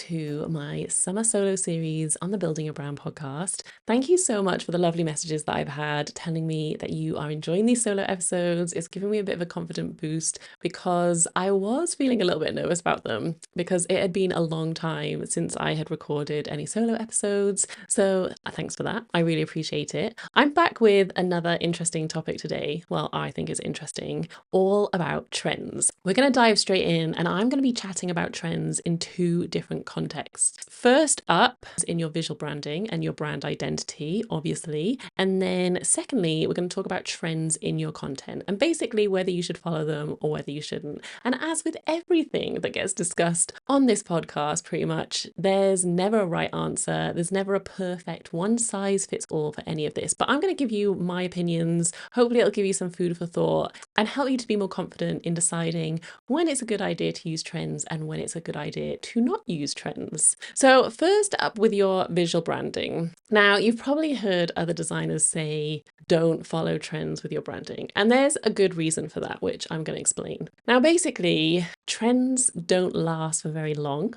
to my summer solo series on the Building a Brand podcast. Thank you so much for the lovely messages that I've had telling me that you are enjoying these solo episodes. It's given me a bit of a confident boost because I was feeling a little bit nervous about them because it had been a long time since I had recorded any solo episodes. So thanks for that. I really appreciate it. I'm back with another interesting topic today. Well, I think it's interesting, all about trends. We're going to dive straight in and I'm going to be chatting about trends in two different contexts. First up is in your visual branding and your brand identity, obviously. And then secondly, we're going to talk about trends in your content and basically whether you should follow them or whether you shouldn't. And as with everything that gets discussed on this podcast, pretty much, there's never a right answer. There's never a perfect one size fits all for any of this. But I'm going to give you my opinions. Hopefully it'll give you some food for thought and help you to be more confident in deciding when it's a good idea to use trends and when it's a good idea to not use trends. So first up with your visual branding. Now, you've probably heard other designers say, don't follow trends with your branding. And there's a good reason for that, which I'm going to explain. Now, basically, trends don't last for very long.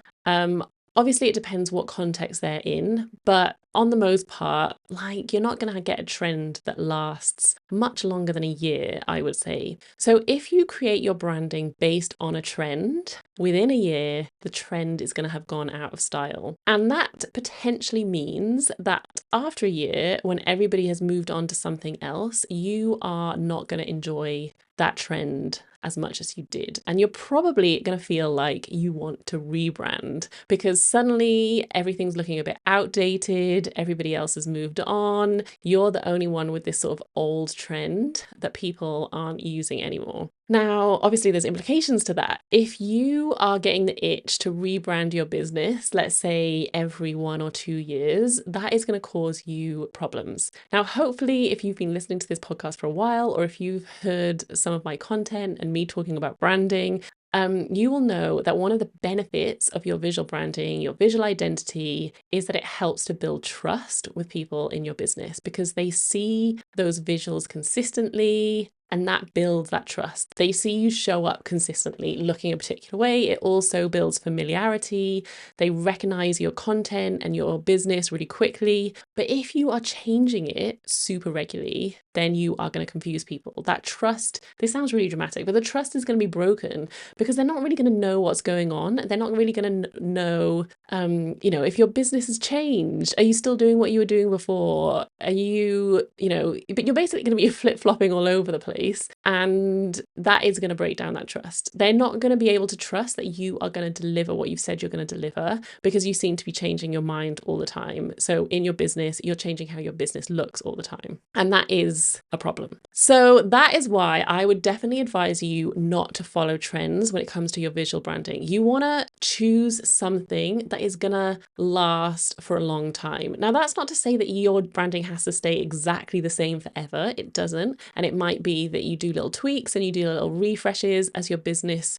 Obviously, it depends what context they're in, but on the most part, you're not going to get a trend that lasts much longer than a year, I would say. So if you create your branding based on a trend, within a year, the trend is going to have gone out of style. And that potentially means that after a year, when everybody has moved on to something else, you are not going to enjoy that trend as much as you did. And you're probably going to feel like you want to rebrand because suddenly everything's looking a bit outdated, everybody else has moved on, you're the only one with this sort of old trend that people aren't using anymore. Now, obviously, there's implications to that. If you are getting the itch to rebrand your business, let's say every 1 or 2 years, that is going to cause you problems. Now, hopefully, if you've been listening to this podcast for a while, or if you've heard some of my content and me talking about branding, you will know that one of the benefits of your visual branding, your visual identity, is that it helps to build trust with people in your business because they see those visuals consistently. And that builds that trust. They see you show up consistently looking a particular way. It also builds familiarity. They recognize your content and your business really quickly. But if you are changing it super regularly, then you are going to confuse people. That trust, this sounds really dramatic, but the trust is going to be broken because they're not really going to know what's going on. They're not really going to know, if your business has changed. Are you still doing what you were doing before? Are you, but you're basically going to be flip-flopping all over the place. And that is going to break down that trust. They're not going to be able to trust that you are going to deliver what you've said you're going to deliver because you seem to be changing your mind all the time. So in your business, you're changing how your business looks all the time. And that is a problem. So that is why I would definitely advise you not to follow trends when it comes to your visual branding. You want to choose something that is going to last for a long time. Now, that's not to say that your branding has to stay exactly the same forever. It doesn't. And it might be that you do little tweaks and you do little refreshes as your business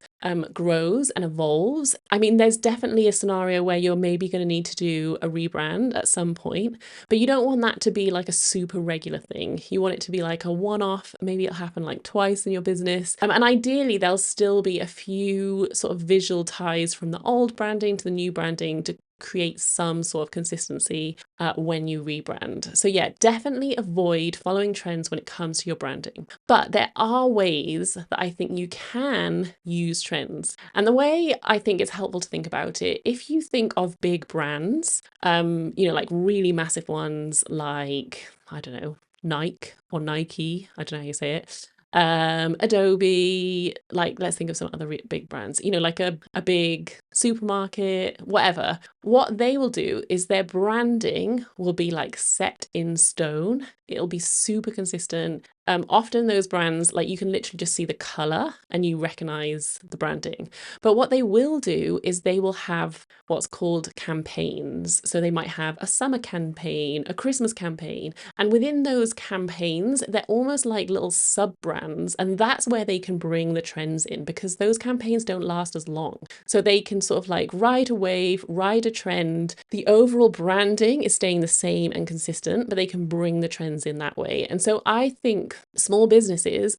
grows and evolves. I mean, there's definitely a scenario where you're maybe going to need to do a rebrand at some point, but you don't want that to be like a super regular thing. You want it to be like a one-off. Maybe it'll happen like twice in your business. And ideally, there'll still be a few sort of visual ties from the old branding to the new branding to create some sort of consistency when you rebrand. So yeah, definitely avoid following trends when it comes to your branding. But there are ways that I think you can use trends. And the way I think it's helpful to think about it, if you think of big brands, like really massive ones like, I don't know, Nike or Nike, I don't know how you say it. Adobe, let's think of some other big brands, like a big supermarket, whatever. What they will do is their branding will be set in stone. It'll be super consistent. Often those brands, you can literally just see the color and you recognize the branding. But what they will do is they will have what's called campaigns. So they might have a summer campaign, a Christmas campaign, and within those campaigns, they're almost like little sub-brands. And that's where they can bring the trends in because those campaigns don't last as long. So they can sort of ride a wave, ride a trend. The overall branding is staying the same and consistent, but they can bring the trends in that way. And so I think small businesses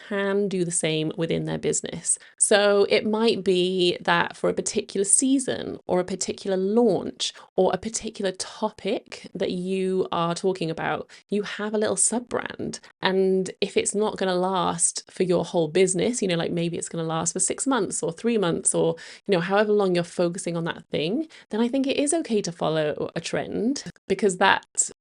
can do the same within their business. So it might be that for a particular season or a particular launch or a particular topic that you are talking about, you have a little sub brand. And if it's not going to last for your whole business, like maybe it's going to last for 6 months or 3 months or, however long you're focusing on that thing, then I think it is okay to follow a trend, because that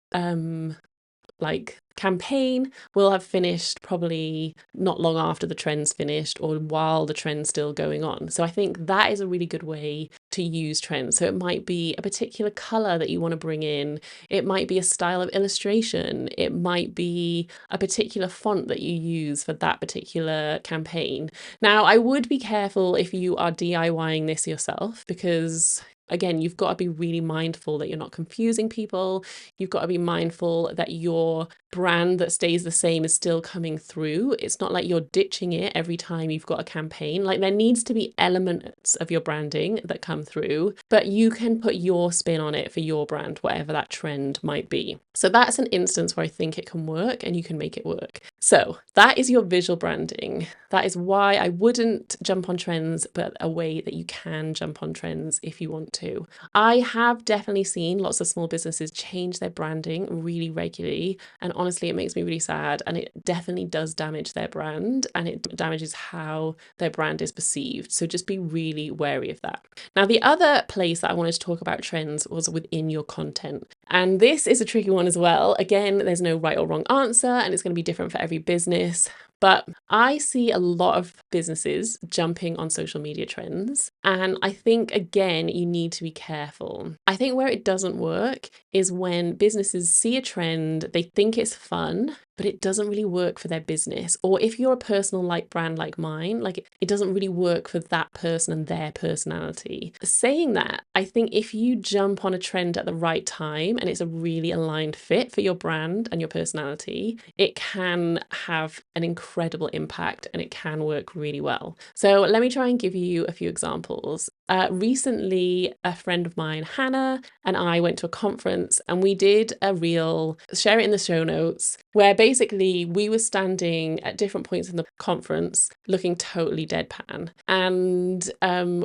campaign will have finished probably not long after the trend's finished or while the trend's still going on. So I think that is a really good way to use trends. So it might be a particular color that you want to bring in. It might be a style of illustration. It might be a particular font that you use for that particular campaign. Now, I would be careful if you are DIYing this yourself, because again, you've got to be really mindful that you're not confusing people. You've got to be mindful that your brand that stays the same is still coming through. It's not like you're ditching it every time you've got a campaign. Like, there needs to be elements of your branding that come through, but you can put your spin on it for your brand, whatever that trend might be. So that's an instance where I think it can work and you can make it work. So that is your visual branding. That is why I wouldn't jump on trends, but a way that you can jump on trends if you want to. I have definitely seen lots of small businesses change their branding really regularly, and honestly, it makes me really sad, and it definitely does damage their brand, and it damages how their brand is perceived. So just be really wary of that. Now, the other place that I wanted to talk about trends was within your content. And this is a tricky one as well. Again, there's no right or wrong answer, and it's going to be different for every business. But I see a lot of businesses jumping on social media trends. And I think, again, you need to be careful. I think where it doesn't work is when businesses see a trend, they think it's fun, but it doesn't really work for their business. Or if you're a personal brand like mine, it doesn't really work for that person and their personality. Saying that, I think if you jump on a trend at the right time and it's a really aligned fit for your brand and your personality, it can have an incredible impact and it can work really well. So let me try and give you a few examples. Recently, a friend of mine, Hannah, and I went to a conference and we did a reel, share it in the show notes, where basically we were standing at different points in the conference looking totally deadpan. And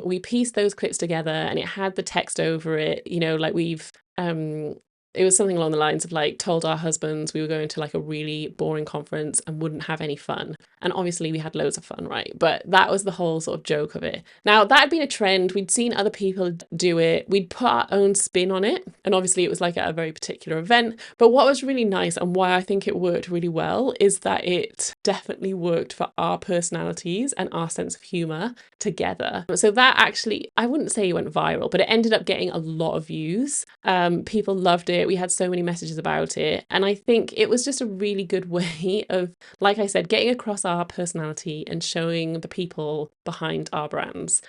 we pieced those clips together and it had the text over it, it was something along the lines of told our husbands we were going to a really boring conference and wouldn't have any fun. And obviously we had loads of fun, right? But that was the whole sort of joke of it. Now, that had been a trend. We'd seen other people do it. We'd put our own spin on it. And obviously it was at a very particular event. But what was really nice and why I think it worked really well is that it definitely worked for our personalities and our sense of humor together. So that actually, I wouldn't say it went viral, but it ended up getting a lot of views. People loved it. We had so many messages about it. And I think it was just a really good way of, like I said, getting across our personality and showing the people behind our brands.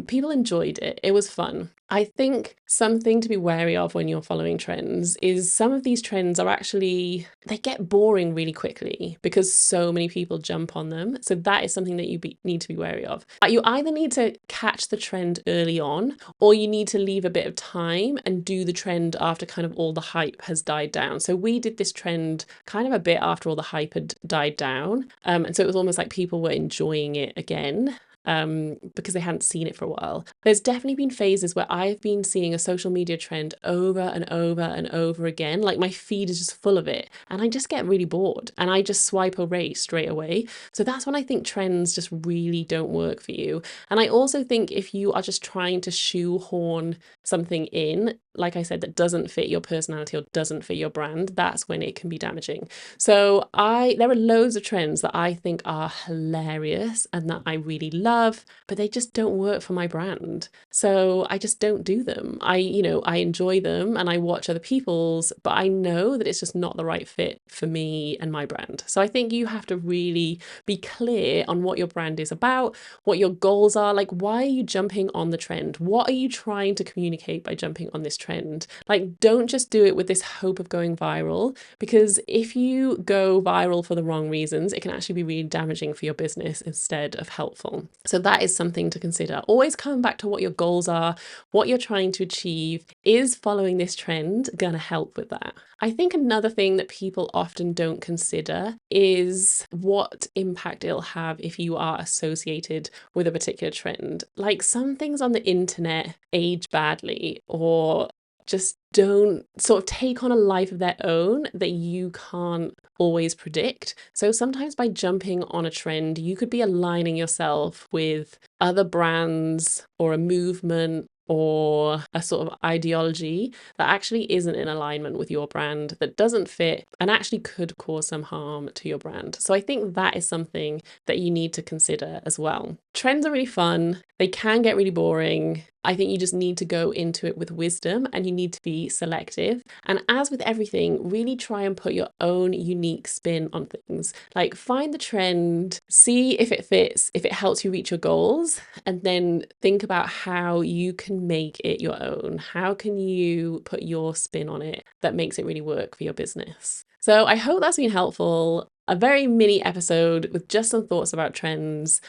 People enjoyed it. It was fun. I think something to be wary of when you're following trends is some of these trends are actually, they get boring really quickly because so many people jump on them. So that is something that you need to be wary of. You either need to catch the trend early on, or you need to leave a bit of time and do the trend after kind of all the hype has died down. So we did this trend kind of a bit after all the hype had died down. And so it was almost like people were enjoying it again. Because they hadn't seen it for a while. There's definitely been phases where I've been seeing a social media trend over and over and over again. My feed is just full of it and I just get really bored and I just swipe away straight away. So that's when I think trends just really don't work for you. And I also think if you are just trying to shoehorn something in, like I said, that doesn't fit your personality or doesn't fit your brand, that's when it can be damaging. So there are loads of trends that I think are hilarious and that I really love, but they just don't work for my brand. So I just don't do them. I enjoy them and I watch other people's, but I know that it's just not the right fit for me and my brand. So I think you have to really be clear on what your brand is about, what your goals are. Why are you jumping on the trend? What are you trying to communicate communicate by jumping on this trend. Like, don't just do it with this hope of going viral, because if you go viral for the wrong reasons, it can actually be really damaging for your business instead of helpful. So that is something to consider. Always come back to what your goals are, what you're trying to achieve. Is following this trend going to help with that? I think another thing that people often don't consider is what impact it'll have if you are associated with a particular trend. Like, some things on the internet age badly, or just don't sort of take on a life of their own that you can't always predict. So sometimes by jumping on a trend, you could be aligning yourself with other brands or a movement or a sort of ideology that actually isn't in alignment with your brand, that doesn't fit, and actually could cause some harm to your brand. So I think that is something that you need to consider as well. Trends are really fun. They can get really boring. I think you just need to go into it with wisdom, and you need to be selective. And as with everything, really try and put your own unique spin on things. Like, find the trend, see if it fits, if it helps you reach your goals, and then think about how you can make it your own. How can you put your spin on it that makes it really work for your business? So I hope that's been helpful. A very mini episode with just some thoughts about trends.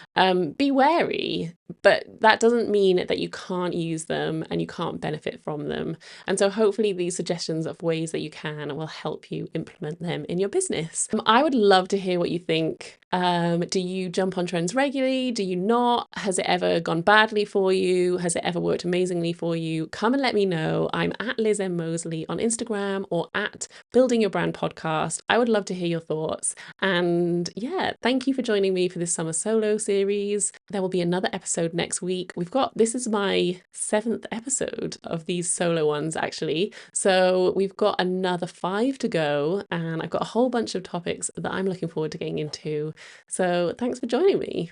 Be wary, but that doesn't mean that you can't use them and you can't benefit from them. And so hopefully these suggestions of ways that you can will help you implement them in your business. I would love to hear what you think. Do you jump on trends regularly? Do you not? Has it ever gone badly for you? Has it ever worked amazingly for you? Come and let me know. I'm at Liz M. Mosley on Instagram, or at Building Your Brand Podcast. I would love to hear your thoughts. And yeah, thank you for joining me for this summer solo series. There will be another episode next week. This is my 7th episode of these solo ones, actually. So we've got another 5 to go, and I've got a whole bunch of topics that I'm looking forward to getting into. So thanks for joining me.